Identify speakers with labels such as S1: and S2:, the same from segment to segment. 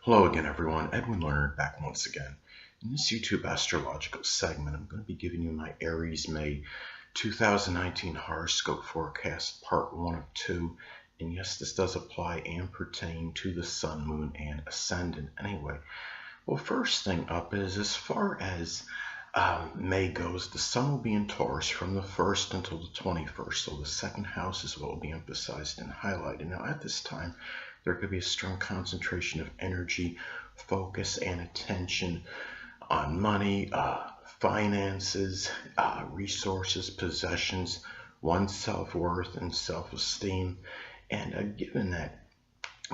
S1: Hello again, everyone. Edwin Learnard back once again. In this YouTube astrological segment, I'm going to be giving you my Aries May 2019 horoscope forecast, part 1 of 2. And yes, this does apply and pertain to the sun, moon, and ascendant. Anyway, well, first thing up is as far as May goes, the sun will be in Taurus from the 1st until the 21st. So the second house is what will be emphasized and highlighted. Now, at this time, there could be a strong concentration of energy, focus, and attention on money, finances, resources, possessions, one's self-worth and self-esteem. And given that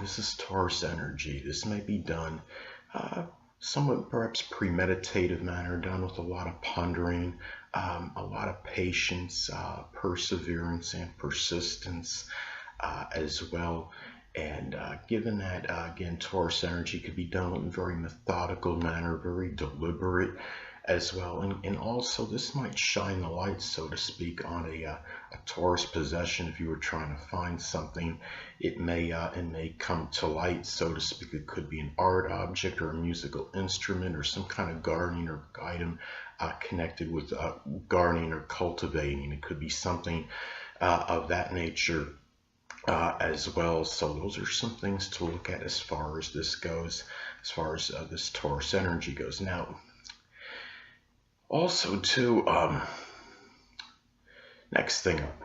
S1: this is Taurus energy, this may be done somewhat perhaps premeditative manner, done with a lot of pondering, a lot of patience, perseverance, and persistence as well. And given that, again, Taurus energy could be done in a very methodical manner, very deliberate as well. And also, this might shine the light, so to speak, on a Taurus possession. If you were trying to find something, it may come to light, so to speak. It could be an art object or a musical instrument or some kind of gardening or item connected with gardening or cultivating. It could be something of that nature as well. So those are some things to look at as far as this goes, as far as this Taurus energy goes. Now, also too, next thing up,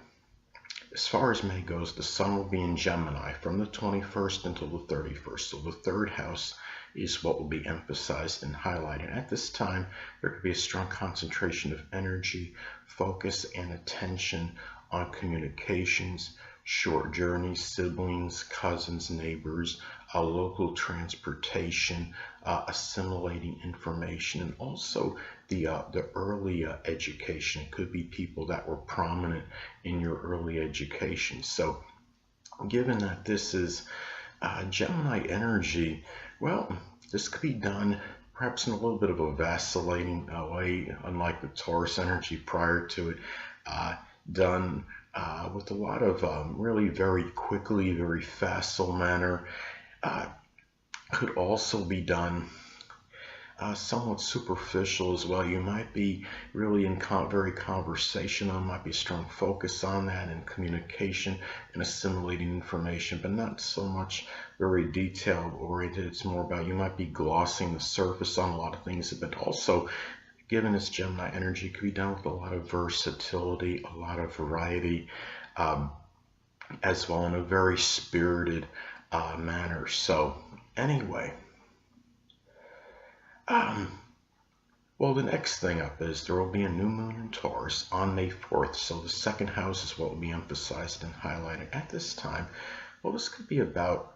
S1: as far as May goes, the sun will be in Gemini from the 21st until the 31st. So the third house is what will be emphasized and highlighted. At this time, there could be a strong concentration of energy, focus, and attention on communications, short journeys, siblings, cousins, neighbors, local transportation, assimilating information, and also the early education. It could be people that were prominent in your early education. So given that this is Gemini energy, well, this could be done perhaps in a little bit of a vacillating way, unlike the Taurus energy prior to it, done with a lot of really very quickly, very facile manner. Could also be done somewhat superficial as well. You might be really very conversational, might be a strong focus on that and communication and assimilating information, but not so much very detail oriented. It's more about you might be glossing the surface on a lot of things, but also given this Gemini energy, it could be done with a lot of versatility, a lot of variety, as well, in a very spirited manner. So anyway, well, the next thing up is there will be a new moon in Taurus on May 4th. So the second house is what will be emphasized and highlighted at this time. Well, this could be about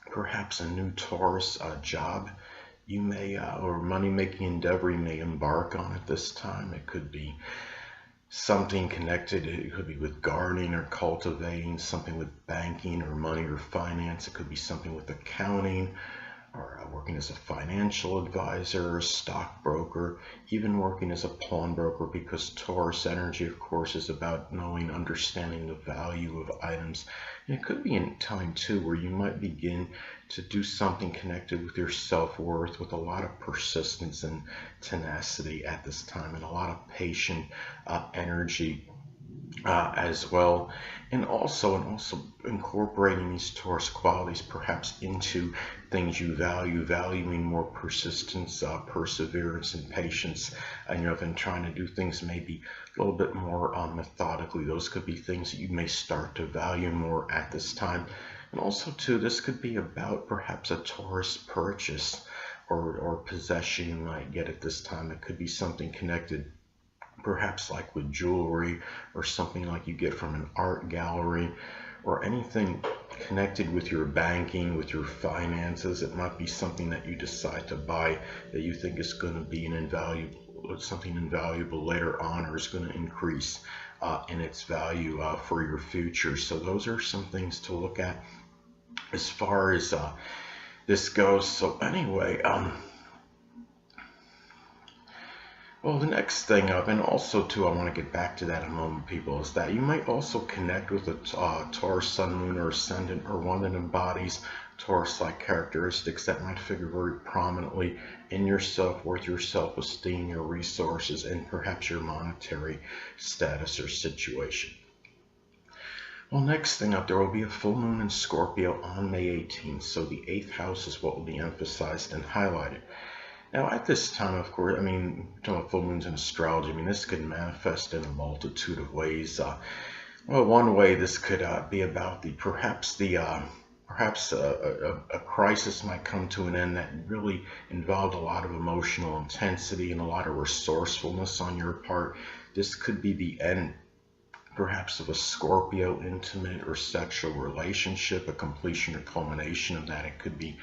S1: perhaps a new Taurus job you may, or money-making endeavor you may embark on at this time. It could be something connected, it could be with gardening or cultivating, something with banking or money or finance. It could be something with accounting or working as a financial advisor, a stockbroker, even working as a pawnbroker, because Taurus energy, of course, is about knowing, understanding the value of items. And it could be in time too where you might begin to do something connected with your self-worth, with a lot of persistence and tenacity at this time, and a lot of patient energy as well, and also incorporating these Taurus qualities perhaps into things you value, valuing more persistence, perseverance, and patience, and than trying to do things maybe a little bit more methodically. Those could be things that you may start to value more at this time. And also too, this could be about perhaps a Taurus purchase or possession you might get at this time. It could be something connected perhaps like with jewelry, or something like you get from an art gallery, or anything connected with your banking, with your finances. It might be something that you decide to buy that you think is going to be something invaluable later on, or is going to increase in its value for your future. So those are some things to look at as far as this goes. So anyway, well, the next thing up, and also too, I want to get back to that in a moment, people, is that you might also connect with a Taurus sun, moon, or ascendant, or one that embodies Taurus-like characteristics that might figure very prominently in your self-worth, your self-esteem, your resources, and perhaps your monetary status or situation. Well, next thing up, there will be a full moon in Scorpio on May 18th, so the 8th house is what will be emphasized and highlighted. Now, at this time, of course, I mean, talking about full moons in astrology, I mean, this could manifest in a multitude of ways. Well, one way this could be about perhaps a crisis might come to an end that really involved a lot of emotional intensity and a lot of resourcefulness on your part. This could be the end, perhaps, of a Scorpio intimate or sexual relationship, a completion or culmination of that. It could be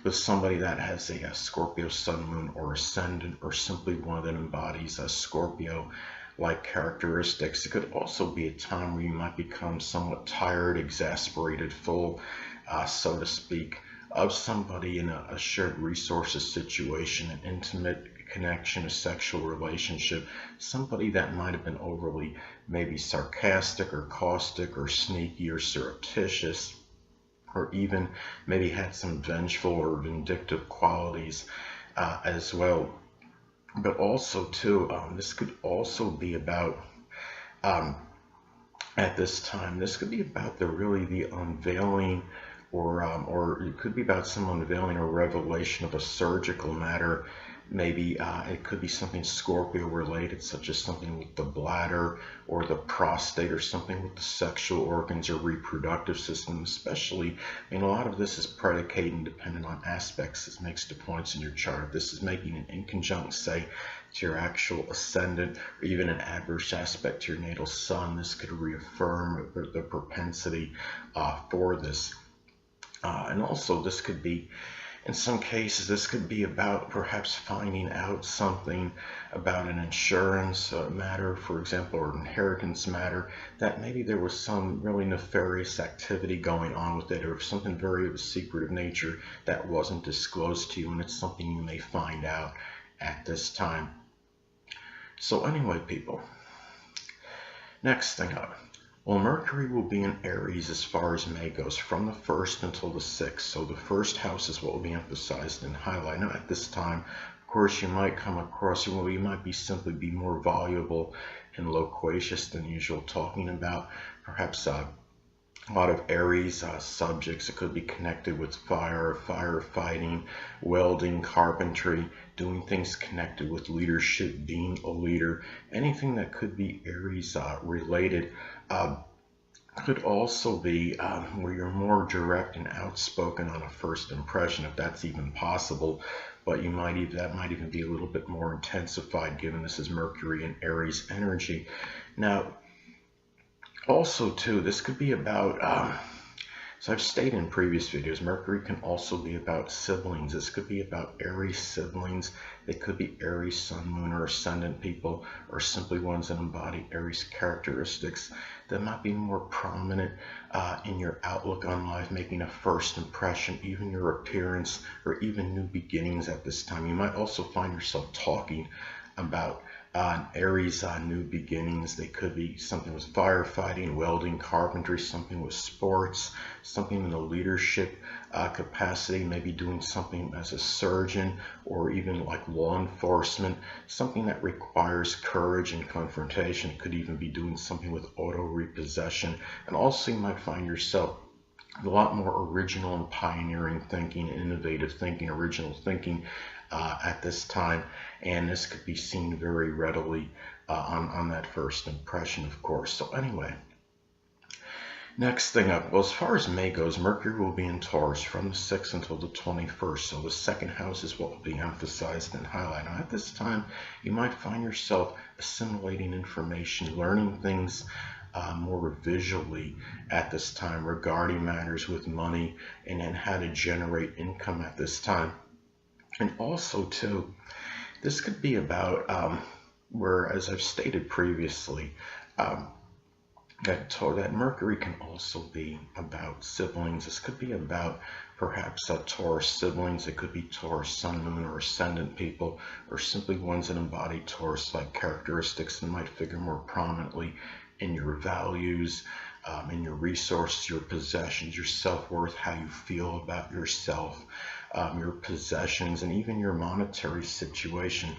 S1: with somebody that has a Scorpio sun, moon, or ascendant, or simply one that embodies a Scorpio-like characteristics. It could also be a time where you might become somewhat tired, exasperated, full, so to speak, of somebody in a shared resources situation, an intimate connection, a sexual relationship, somebody that might have been overly maybe sarcastic or caustic or sneaky or surreptitious, or even maybe had some vengeful or vindictive qualities as well. But also too, this could also be about, at this time, this could be about the unveiling, or it could be about some unveiling or revelation of a surgical matter. Maybe it could be something Scorpio related, such as something with the bladder or the prostate, or something with the sexual organs or reproductive system. Especially, I mean, a lot of this is predicated and dependent on aspects as makes to points in your chart. If this is making an inconjunct, say, to your actual ascendant, or even an adverse aspect to your natal sun, this could reaffirm the propensity for this. And also, this could be, in some cases, this could be about perhaps finding out something about an insurance matter, for example, or an inheritance matter, that maybe there was some really nefarious activity going on with it, or something very of a secretive nature that wasn't disclosed to you, and it's something you may find out at this time. So anyway, people, next thing up. Well, Mercury will be in Aries as far as May goes, from the 1st until the 6th. So the first house is what will be emphasized and highlighted. Now, at this time, of course, you might come across, well, you might simply be more voluble and loquacious than usual, talking about perhaps a lot of Aries subjects. It could be connected with fire, firefighting, welding, carpentry, doing things connected with leadership, being a leader, anything that could be Aries related. Could also be where you're more direct and outspoken on a first impression, if that's even possible. But that might even be a little bit more intensified, given this is Mercury and Aries energy. Now, also too, this could be about, so I've stated in previous videos, Mercury can also be about siblings. This could be about Aries siblings. They could be Aries sun, moon, or ascendant people, or simply ones that embody Aries characteristics that might be more prominent in your outlook on life, making a first impression, even your appearance, or even new beginnings at this time. You might also find yourself talking about Aries new beginnings. They could be something with firefighting, welding, carpentry, something with sports, something in the leadership capacity, maybe doing something as a surgeon, or even like law enforcement, something that requires courage and confrontation. It could even be doing something with auto repossession. And also you might find yourself a lot more original and pioneering thinking, innovative thinking, original thinking at this time, and this could be seen very readily on that first impression, of course. So anyway, next thing up, well, as far as May goes, Mercury will be in Taurus from the 6th until the 21st, so the second house is what will be emphasized and highlighted. Now, at this time, you might find yourself assimilating information, learning things more visually at this time regarding matters with money and how to generate income at this time. And also too, this could be about where, as I've stated previously, that Mercury can also be about siblings. This could be about perhaps Taurus siblings. It could be Taurus sun, moon, or ascendant people, or simply ones that embody Taurus-like characteristics and might figure more prominently in your values, in your resources, your possessions, your self-worth, how you feel about yourself, your possessions, and even your monetary situation.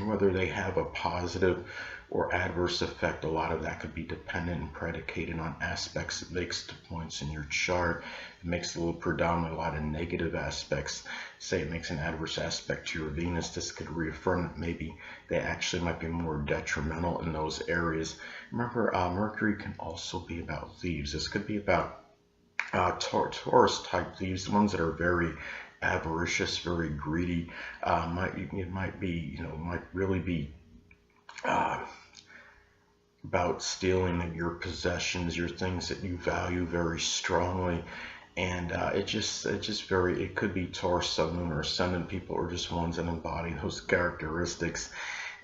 S1: Whether they have a positive or adverse effect, a lot of that could be dependent and predicated on aspects it makes to points in your chart. It makes a little predominant, a lot of negative aspects. Say it makes an adverse aspect to your Venus. This could reaffirm that maybe they actually might be more detrimental in those areas. Remember, Mercury can also be about thieves. This could be about Taurus type thieves, the ones that are very avaricious, very greedy. Might really be about stealing your possessions, your things that you value very strongly. And it could be Taurus, Sun, Moon, or Ascendant people, or just ones that embody those characteristics.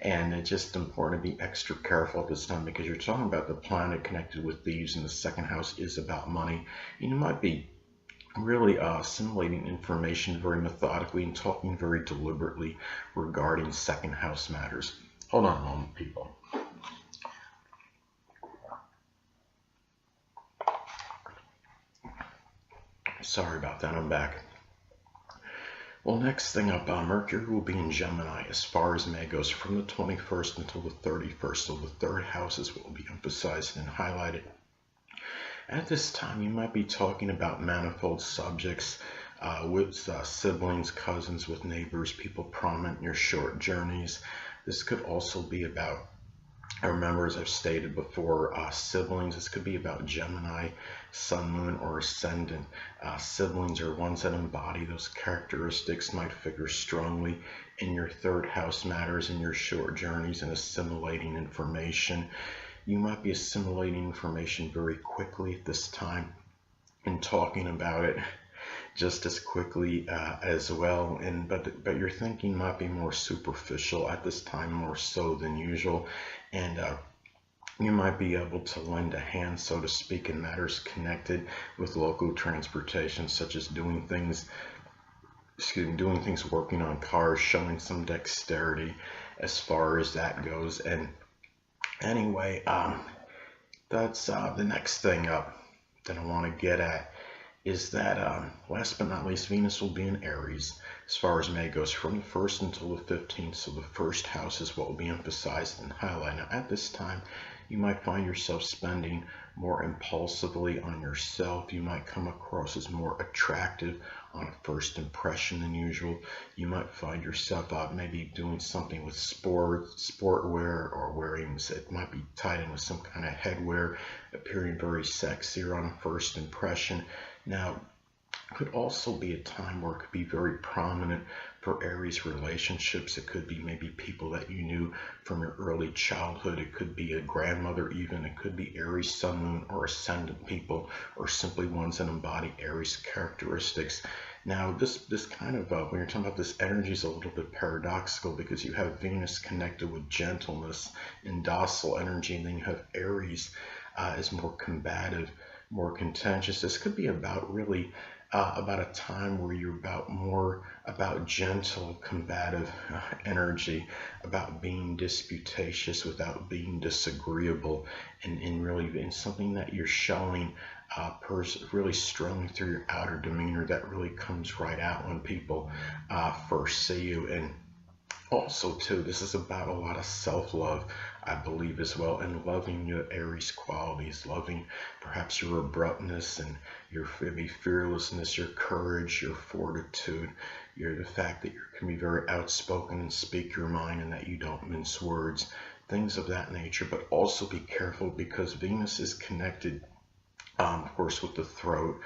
S1: And it's just important to be extra careful at this time, because you're talking about the planet connected with thieves, and the second house is about money. And you might be really assimilating information very methodically and talking very deliberately regarding second house matters. Hold on a moment, people. Sorry about that, I'm back. Well, next thing up, Mercury will be in Gemini as far as May goes from the 21st until the 31st. So the third house is what will be emphasized and highlighted. At this time, you might be talking about manifold subjects with siblings, cousins, with neighbors, people prominent in your short journeys. This could also be about, remember, as I've stated before, siblings. This could be about Gemini, Sun, Moon, or Ascendant. Siblings are ones that embody those characteristics, might figure strongly in your third house matters, in your short journeys, and assimilating information. You might be assimilating information very quickly at this time and talking about it just as quickly as well. But your thinking might be more superficial at this time, more so than usual. And you might be able to lend a hand, so to speak, in matters connected with local transportation, such as doing things, working on cars, showing some dexterity as far as that goes. And anyway, that's the next thing up that I want to get at is that last but not least, Venus will be in Aries as far as May goes from the 1st until the 15th. So the first house is what will be emphasized and highlighted. Now, at this time, you might find yourself spending more impulsively on yourself. You might come across as more attractive on a first impression than usual. You might find yourself maybe doing something with sportwear, or wearing, it might be tied in with some kind of headwear, appearing very sexy or on a first impression. Now, could also be a time where it could be very prominent for Aries relationships. It could be maybe people that you knew from your early childhood. It could be a grandmother even. It could be Aries, Sun, Moon, or Ascendant people, or simply ones that embody Aries characteristics. Now, this kind of, when you're talking about this energy, is a little bit paradoxical, because you have Venus connected with gentleness and docile energy, and then you have Aries as more combative, more contentious. This could be about really about a time where you're more about gentle, combative energy, about being disputatious without being disagreeable, and really in something that you're showing really strongly through your outer demeanor that really comes right out when people first see you. And also, too, this is about a lot of self-love, I believe, as well, and loving your Aries qualities, loving perhaps your abruptness and your maybe fearlessness, your courage, your fortitude, the fact that you can be very outspoken and speak your mind, and that you don't mince words, things of that nature. But also be careful, because Venus is connected, of course, with the throat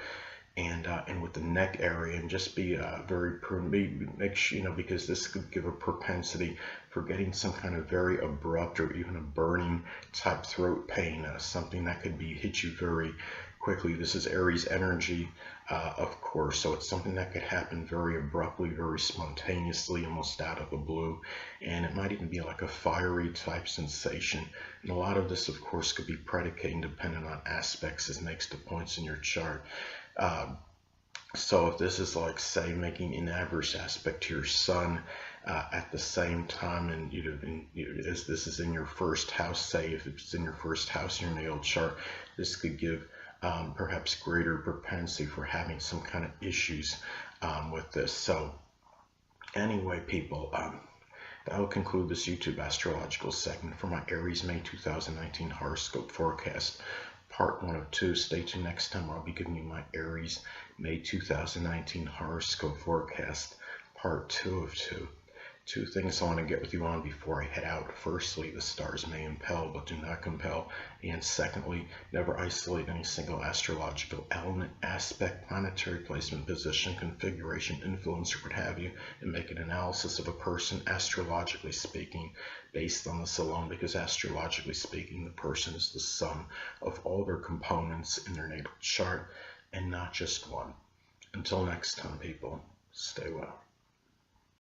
S1: and with the neck area, and just be very prudent. Make sure, because this could give a propensity for getting some kind of very abrupt or even a burning type throat pain, something that could hit you very quickly. This is Aries energy, of course, so it's something that could happen very abruptly, very spontaneously, almost out of the blue, and it might even be like a fiery type sensation. And a lot of this, of course, could be predicating dependent on aspects as makes to points in your chart. So if this is like, say, making an adverse aspect to your sun at the same time, and as this is in your first house, say if it's in your first house in your natal chart, this could give perhaps greater propensity for having some kind of issues with this. So anyway, people, that will conclude this YouTube astrological segment for my Aries May 2019 horoscope forecast, part 1 of 2. Stay tuned next time where I'll be giving you my Aries May 2019 horoscope forecast, part 2 of 2. Two things I want to get with you on before I head out. Firstly, the stars may impel but do not compel. And secondly, never isolate any single astrological element, aspect, planetary placement, position, configuration, influence, or what have you, and make an analysis of a person, astrologically speaking, based on this alone, because astrologically speaking, the person is the sum of all their components in their natal chart and not just one. Until next time, people, stay well.